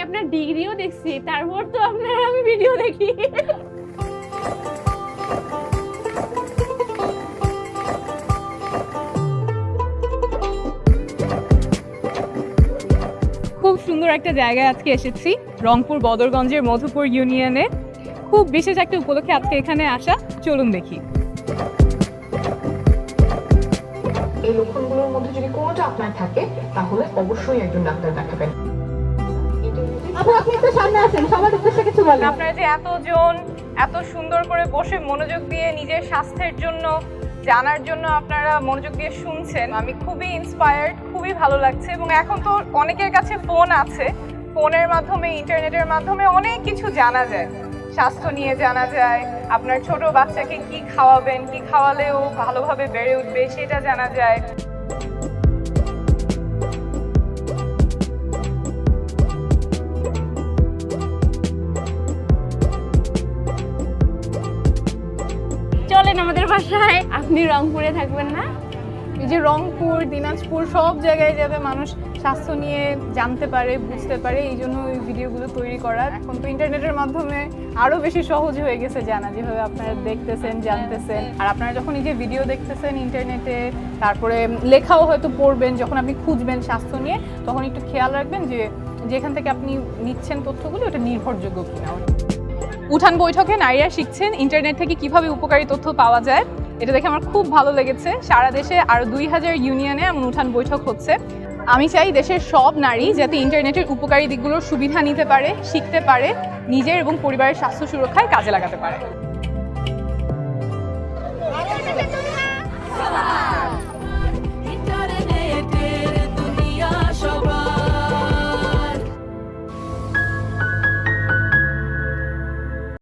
আপনার ডিগ্রিও দেখছি, তারপর তো আপনার আমি ভিডিও দেখি। খুব সুন্দর একটা জায়গায় আজকে এসেছি, রংপুর বদরগঞ্জের মধুপুর ইউনিয়নে। খুব বিশেষ একটা উপলক্ষে আজকে এখানে আসা, চলুন দেখি। এই লক্ষণগুলোর মধ্যে যদি কোনোটা আপনার থাকে তাহলে অবশ্যই একজন ডাক্তার দেখাবেন। আপনি একটু সামনে আসেন, সবার উদ্দেশ্যে কিছু বলেন। আপনারা যে এতজন এত সুন্দর করে বসে মনোযোগ দিয়ে নিজের স্বাস্থ্যের জন্য জানার জন্য আপনারা মনোযোগ দিয়ে শুনছেন, আমি খুবই ইন্সপায়ার্ড, খুবই ভালো লাগছে। এবং এখন তো অনেকের কাছে ফোন আছে, ফোনের মাধ্যমে ইন্টারনেটের মাধ্যমে অনেক কিছু জানা যায়, স্বাস্থ্য নিয়ে জানা যায়, আপনার ছোট বাচ্চাকে কি খাওয়াবেন, কি খাওয়ালেও ভালোভাবে বেড়ে উঠবে সেটা জানা যায়। চলেন আমাদের বাসায়। আপনি রংপুরে থাকবেন না? এই যে রংপুর, দিনাজপুর সব জায়গায় যাতে মানুষ স্বাস্থ্য নিয়ে জানতে পারে, বুঝতে পারে, এই জন্য ওই ভিডিওগুলো তৈরি করা। এখন তো ইন্টারনেটের মাধ্যমে আরও বেশি সহজ হয়ে গেছে জানা, যেভাবে আপনারা দেখতেছেন, জানতেছেন। আর আপনারা যখন এই যে ভিডিও দেখতেছেন ইন্টারনেটে, তারপরে লেখাও হয়তো পড়বেন, যখন আপনি খুঁজবেন স্বাস্থ্য নিয়ে, তখন একটু খেয়াল রাখবেন যে যেখান থেকে আপনি নিচ্ছেন তথ্যগুলো ওটা নির্ভরযোগ্য কিনা। উঠান বৈঠকে নারীরা শিখছেন ইন্টারনেট থেকে কিভাবে উপকারী তথ্য পাওয়া যায়, এটা দেখে আমার খুব ভালো লেগেছে। সারা দেশে আরও 2000 ইউনিয়নে এমন উঠান বৈঠক হচ্ছে। আমি চাই দেশের সব নারী যাতে ইন্টারনেটের উপকারী দিকগুলোর সুবিধা নিতে পারে, শিখতে পারে, নিজের এবং পরিবারের স্বাস্থ্য সুরক্ষায় কাজে লাগাতে পারে।